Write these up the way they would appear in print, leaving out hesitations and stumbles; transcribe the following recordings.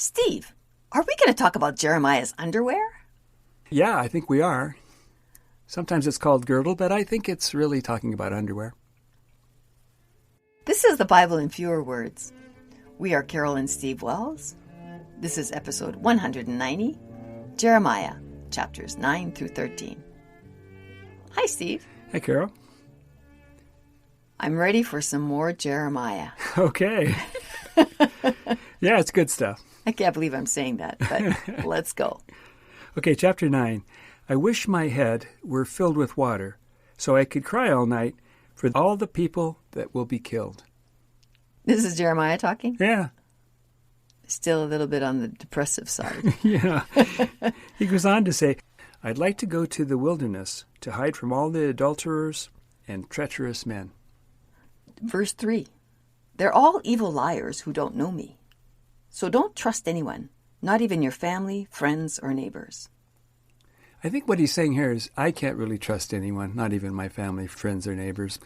Steve, are we going to talk about Jeremiah's underwear? Yeah, I think we are. Sometimes it's called girdle, but I think it's really talking about underwear. This is the Bible in Fewer Words. We are Carol and Steve Wells. This is episode 190, Jeremiah, chapters 9 through 13. Hi, Steve. Hey, Carol. I'm ready for some more Jeremiah. Okay. Yeah, it's good stuff. I can't believe I'm saying that, but let's go. Okay, chapter 9. I wish my head were filled with water, so I could cry all night for all the people that will be killed. This is Jeremiah talking? Yeah. Still a little bit on the depressive side. Yeah. He goes on to say, I'd like to go to the wilderness to hide from all the adulterers and treacherous men. Verse 3. They're all evil liars who don't know me. So don't trust anyone, not even your family, friends, or neighbors. I think what he's saying here is, I can't really trust anyone, not even my family, friends, or neighbors.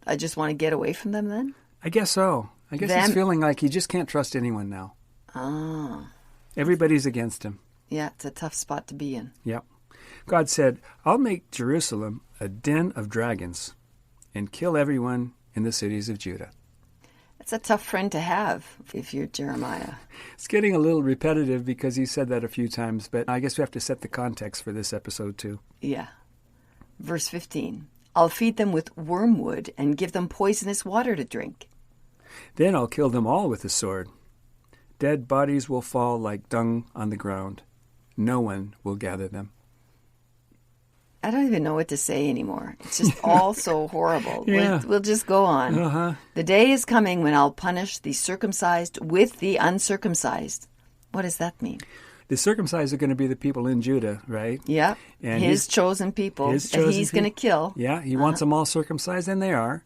I just want to get away from them then? I guess so. I guess he's feeling like he just can't trust anyone now. Ah. Everybody's against him. Yeah, it's a tough spot to be in. Yep. God said, I'll make Jerusalem a den of dragons and kill everyone in the cities of Judah. It's a tough friend to have if you're Jeremiah. It's getting a little repetitive because he said that a few times, but I guess we have to set the context for this episode too. Yeah. Verse 15. I'll feed them with wormwood and give them poisonous water to drink. Then I'll kill them all with the sword. Dead bodies will fall like dung on the ground. No one will gather them. I don't even know what to say anymore. It's just all so horrible. Yeah. We'll just go on. Uh-huh. The day is coming when I'll punish the circumcised with the uncircumcised. What does that mean? The circumcised are going to be the people in Judah, right? Yeah, And his chosen people that he's going to kill. Yeah, he wants them all circumcised, and they are.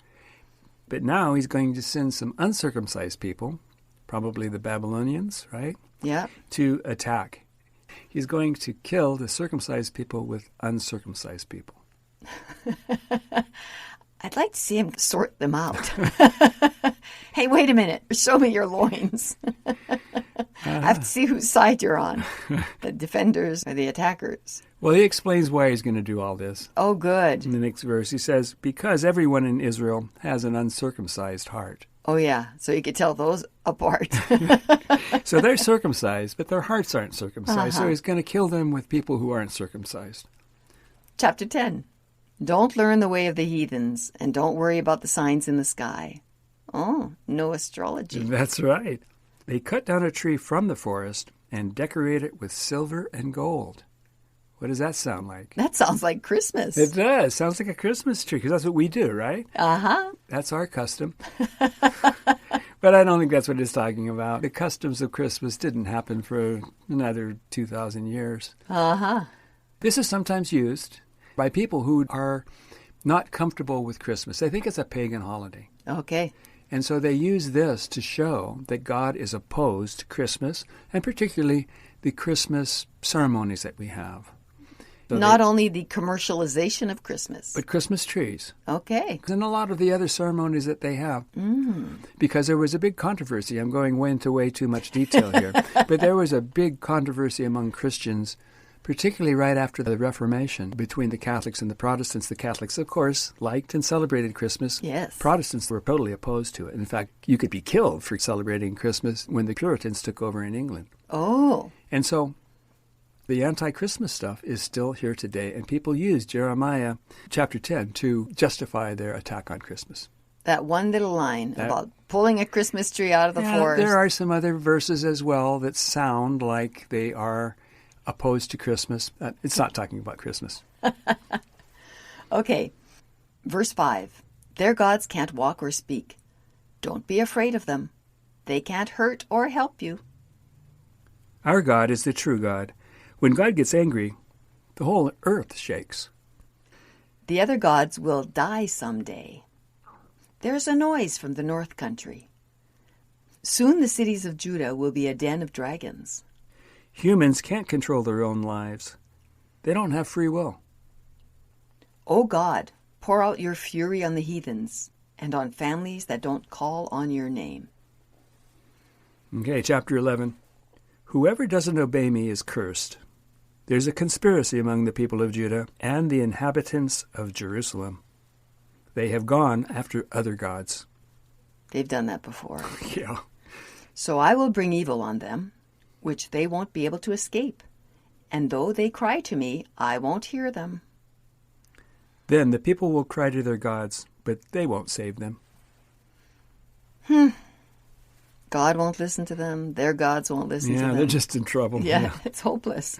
But now he's going to send some uncircumcised people, probably the Babylonians, right? Yeah. To attack. He's going to kill the circumcised people with uncircumcised people. I'd like to see him sort them out. Hey, wait a minute. Show me your loins. I have to see whose side you're on, the defenders or the attackers. Well, he explains why he's going to do all this. Oh, good. In the next verse, he says, because everyone in Israel has an uncircumcised heart. Oh, yeah. So you could tell those apart. So they're circumcised, but their hearts aren't circumcised. So he's going to kill them with people who aren't circumcised. Chapter 10. Don't learn the way of the heathens, and don't worry about the signs in the sky. Oh, no astrology. That's right. They cut down a tree from the forest and decorate it with silver and gold. What does that sound like? That sounds like Christmas. It does. Sounds like a Christmas tree, because that's what we do, right? Uh-huh. That's our custom. But I don't think that's what it's talking about. The customs of Christmas didn't happen for another 2,000 years. Uh-huh. This is sometimes used by people who are not comfortable with Christmas. They think it's a pagan holiday. Okay. And so they use this to show that God is opposed to Christmas, and particularly the Christmas ceremonies that we have. So Not only the commercialization of Christmas. but Christmas trees. Okay. And a lot of the other ceremonies that they have. Because there was a big controversy. I'm going into way too much detail here. But there was a big controversy among Christians, particularly right after the Reformation, between the Catholics and the Protestants. The Catholics, of course, liked and celebrated Christmas. Yes. Protestants were totally opposed to it. In fact, you could be killed for celebrating Christmas when the Puritans took over in England. Oh. And so the anti-Christmas stuff is still here today, and people use Jeremiah chapter 10 to justify their attack on Christmas. That one little line about pulling a Christmas tree out of the forest. There are some other verses as well that sound like they are opposed to Christmas. It's not talking about Christmas. Okay. Verse 5. Their gods can't walk or speak. Don't be afraid of them. They can't hurt or help you. Our God is the true God. When God gets angry, the whole earth shakes. The other gods will die someday. There's a noise from the north country. Soon the cities of Judah will be a den of dragons. Humans can't control their own lives. They don't have free will. O God, pour out your fury on the heathens and on families that don't call on your name. Okay, chapter 11. Whoever doesn't obey me is cursed. There's a conspiracy among the people of Judah and the inhabitants of Jerusalem. They have gone after other gods. They've done that before. Yeah. So I will bring evil on them, which they won't be able to escape. And though they cry to me, I won't hear them. Then the people will cry to their gods, but they won't save them. God won't listen to them. Their gods won't listen to them. Yeah, they're just in trouble. Yeah, it's hopeless.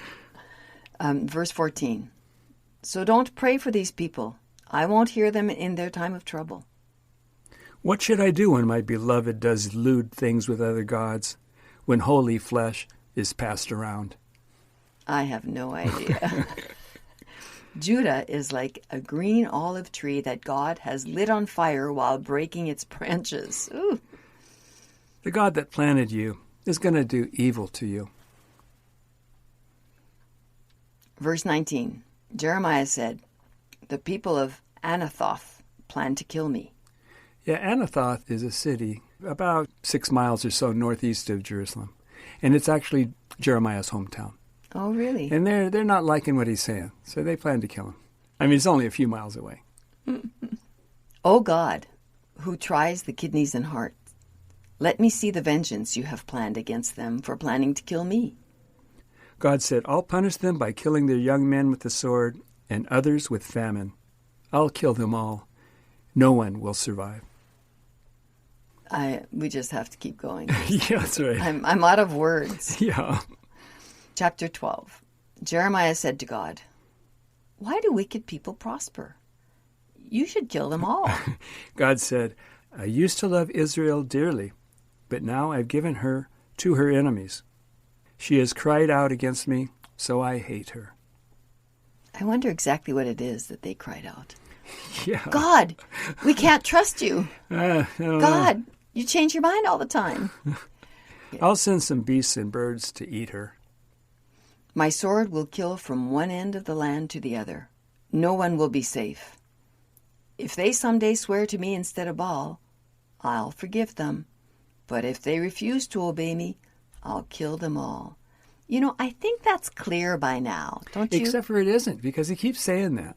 Verse 14. So don't pray for these people. I won't hear them in their time of trouble. What should I do when my beloved does lewd things with other gods, when holy flesh is passed around? I have no idea. Judah is like a green olive tree that God has lit on fire while breaking its branches. Ooh. The God that planted you is going to do evil to you. Verse 19. Jeremiah said, the people of Anathoth plan to kill me. Yeah, Anathoth is a city about 6 miles or so northeast of Jerusalem. And it's actually Jeremiah's hometown. Oh, really? And they're not liking what he's saying, so they plan to kill him. I mean, it's only a few miles away. O God, who tries the kidneys and heart, let me see the vengeance you have planned against them for planning to kill me. God said, I'll punish them by killing their young men with the sword and others with famine. I'll kill them all. No one will survive. We just have to keep going. Yeah, that's right. I'm out of words. Yeah. Chapter 12. Jeremiah said to God, why do wicked people prosper? You should kill them all. God said, I used to love Israel dearly, but now I've given her to her enemies. She has cried out against me, so I hate her. I wonder exactly what it is that they cried out. Yeah. God, we can't trust you. I don't God, know. you change your mind all the time. I'll send some beasts and birds to eat her. My sword will kill from one end of the land to the other. No one will be safe. If they someday swear to me instead of Baal, I'll forgive them. But if they refuse to obey me, I'll kill them all. You know, I think that's clear by now, don't you? Except for it isn't, because he keeps saying that.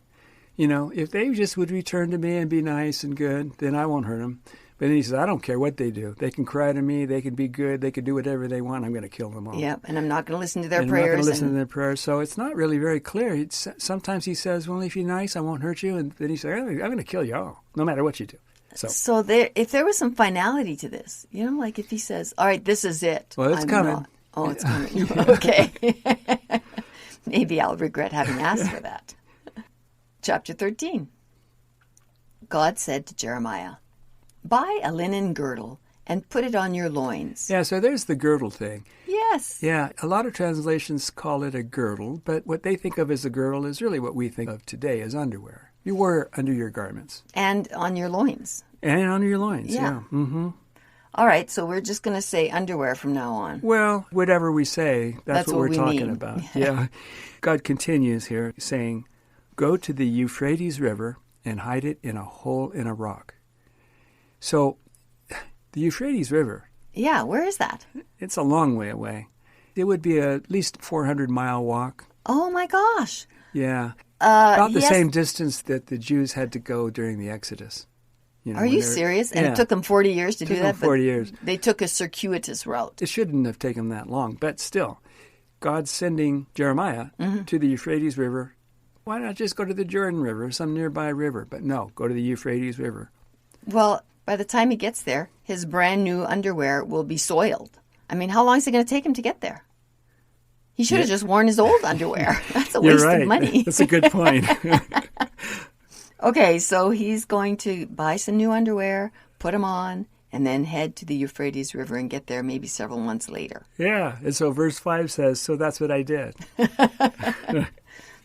You know, if they just would return to me and be nice and good, then I won't hurt them. But then he says, I don't care what they do. They can cry to me. They can be good. They can do whatever they want. I'm going to kill them all. Yep, and I'm not going to listen to their and prayers. I'm not going to listen to their prayers. So it's not really very clear. Sometimes he says, well, if you're nice, I won't hurt you. And then he says, I'm going to kill you all, no matter what you do. So if there was some finality to this, you know, like if he says, all right, this is it. Well, it's coming. Oh, it's coming. Okay. Maybe I'll regret having asked for that. Chapter 13. God said to Jeremiah, buy a linen girdle and put it on your loins. Yeah, so there's the girdle thing. Yes. Yeah, a lot of translations call it a girdle, but what they think of as a girdle is really what we think of today as underwear. You wear it under your garments. And on your loins. And on your loins, yeah. Mm-hmm. All right, so we're just going to say underwear from now on. Well, whatever we say, that's what we're talking mean. about. Yeah. God continues here saying, go to the Euphrates River and hide it in a hole in a rock. So, the Euphrates River. Yeah, where is that? It's a long way away. It would be at least 400-mile walk. Oh, my gosh. Yeah. About the yes. same distance that the Jews had to go during the Exodus. You know, Are you serious? And yeah. it took them 40 years to do that? 40 years. They took a circuitous route. It shouldn't have taken that long, but still, God's sending Jeremiah to the Euphrates River. Why not just go to the Jordan River, some nearby river? But no, go to the Euphrates River. Well, by the time he gets there, his brand new underwear will be soiled. I mean, how long is it going to take him to get there? He should have just worn his old underwear. That's a waste of money. That's a good point. Okay, so he's going to buy some new underwear, put them on, and then head to the Euphrates River and get there maybe several months later. Yeah, and so verse 5 says, so that's what I did.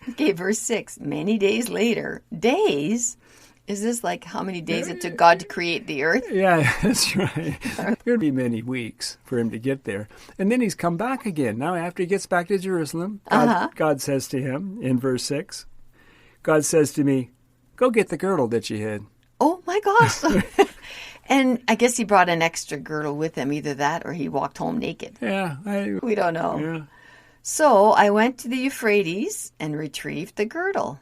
Okay, verse 6, many days later. Days? Is this like how many days it took God to create the earth? Yeah, that's right. There'd be many weeks for him to get there. And then he's come back again. Now, after he gets back to Jerusalem, God says to him in verse 6, God says to me, go get the girdle that you hid. Oh, my gosh. And I guess he brought an extra girdle with him, either that or he walked home naked. Yeah. We don't know. Yeah. So I went to the Euphrates and retrieved the girdle.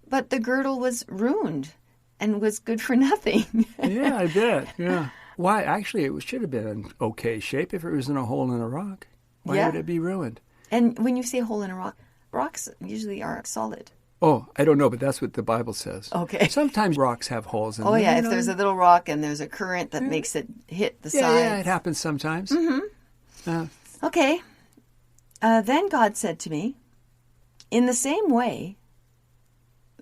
But the girdle was ruined and was good for nothing. Yeah, I bet. Yeah. Why? Actually, it should have been in okay shape if it was in a hole in a rock. Why would it be ruined? And when you say a hole in a rock, rocks usually are solid. Oh, I don't know, but that's what the Bible says. Okay. Sometimes rocks have holes in them. Oh, yeah, if there's a little rock and there's a current that makes it hit the sides. Yeah, it happens sometimes. Mm-hmm. Okay. Then God said to me, in the same way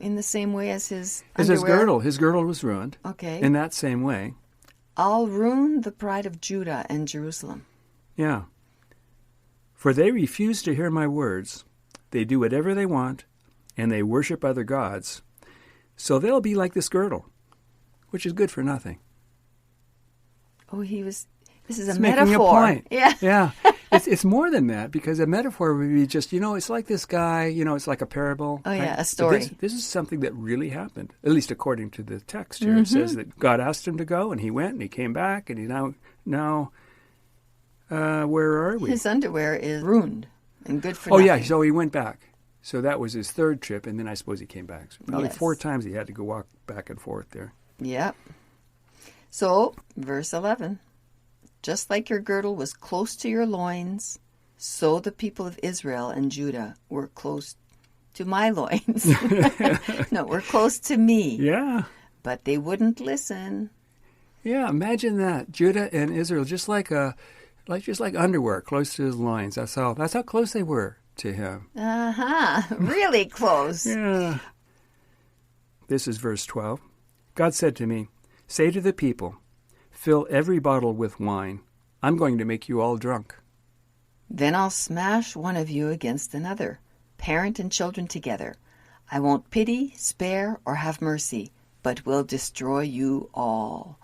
as his underwear. His girdle was ruined. Okay. In that same way. I'll ruin the pride of Judah and Jerusalem. Yeah. For they refuse to hear my words. They do whatever they want, and they worship other gods. So they'll be like this girdle, which is good for nothing. Oh, this is a metaphor. Making a point. Yeah. Yeah. It's more than that, because a metaphor would be just, it's like this guy, it's like a parable. Oh, yeah, a story. This is something that really happened, at least according to the text here. It says that God asked him to go, and he went, and he came back, and he now where are we? His underwear is ruined and good for nothing. Oh, yeah, so he went back. So that was his third trip, and then I suppose he came back. So probably 4 times he had to go walk back and forth there. Yep. So, verse 11. Just like your girdle was close to your loins, so the people of Israel and Judah were close to my loins. No, we're close to me. Yeah. But they wouldn't listen. Yeah, imagine that. Judah and Israel, just like underwear, close to his loins. That's how close they were to him. Really close. Yeah. This is verse 12. God said to me, say to the people, fill every bottle with wine. I'm going to make you all drunk. Then I'll smash one of you against another, parent and children together. I won't pity, spare, or have mercy, but will destroy you all.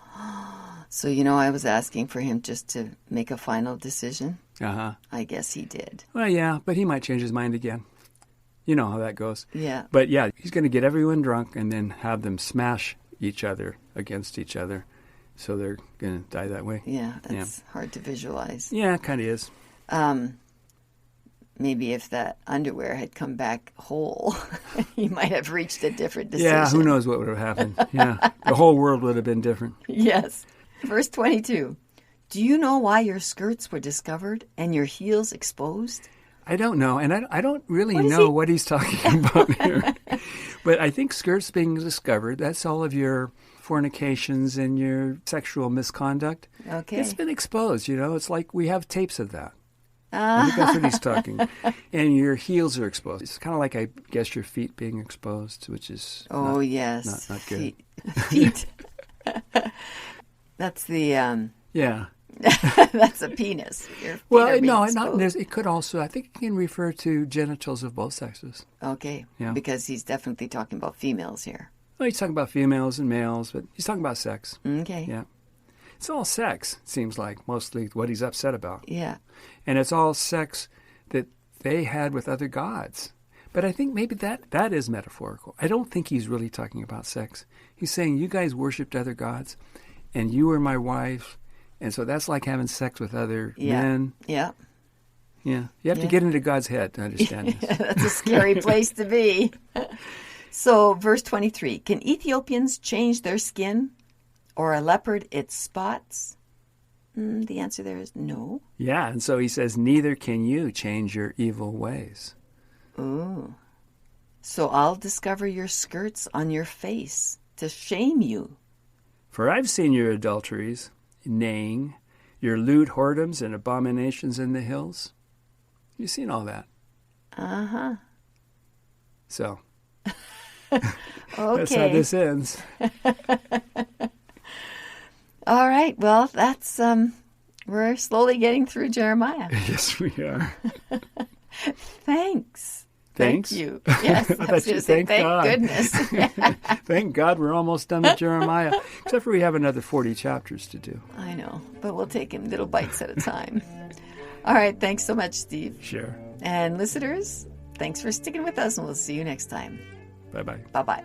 So, I was asking for him just to make a final decision. I guess he did. Well, yeah, but he might change his mind again. You know how that goes. Yeah. But yeah, he's going to get everyone drunk and then have them smash each other against each other. So they're going to die that way. Yeah, that's hard to visualize. Yeah, it kind of is. Maybe if that underwear had come back whole, he might have reached a different decision. Yeah, who knows what would have happened. Yeah, the whole world would have been different. Yes. Verse 22. Do you know why your skirts were discovered and your heels exposed? I don't know, and I don't really know what he's talking about here. But I think skirts being discovered, that's all of your fornications and your sexual misconduct. Okay. It's been exposed, It's like we have tapes of that. I think that's what he's talking. And your heels are exposed. It's kind of like, I guess, your feet being exposed, which is not good. Feet. That's the... Yeah. That's a penis. Well, no, it could also, I think it can refer to genitals of both sexes. Okay. Yeah. Because he's definitely talking about females here. Well, he's talking about females and males, but he's talking about sex. Okay. Yeah. It's all sex, it seems like, mostly what he's upset about. Yeah. And it's all sex that they had with other gods. But I think maybe that is metaphorical. I don't think he's really talking about sex. He's saying, you guys worshipped other gods, and you were my wife, and so that's like having sex with other men. Yeah. Yeah. You have to get into God's head to understand this. That's a scary place to be. So, verse 23, can Ethiopians change their skin, or a leopard its spots? The answer there is no. Yeah, and so he says, neither can you change your evil ways. Ooh. So I'll discover your skirts on your face to shame you. For I've seen your adulteries, neighing, your lewd whoredoms and abominations in the hills. You've seen all that. Uh-huh. So, okay. That's how this ends. All right. Well, that's, we're slowly getting through Jeremiah. Yes, we are. Thanks. Thanks. Thank you. Yes, I was going to say, thank God. Goodness. Thank God we're almost done with Jeremiah, except for we have another 40 chapters to do. I know, but we'll take him little bites at a time. All right, thanks so much, Steve. Sure. And listeners, thanks for sticking with us, and we'll see you next time. Bye-bye. Bye-bye.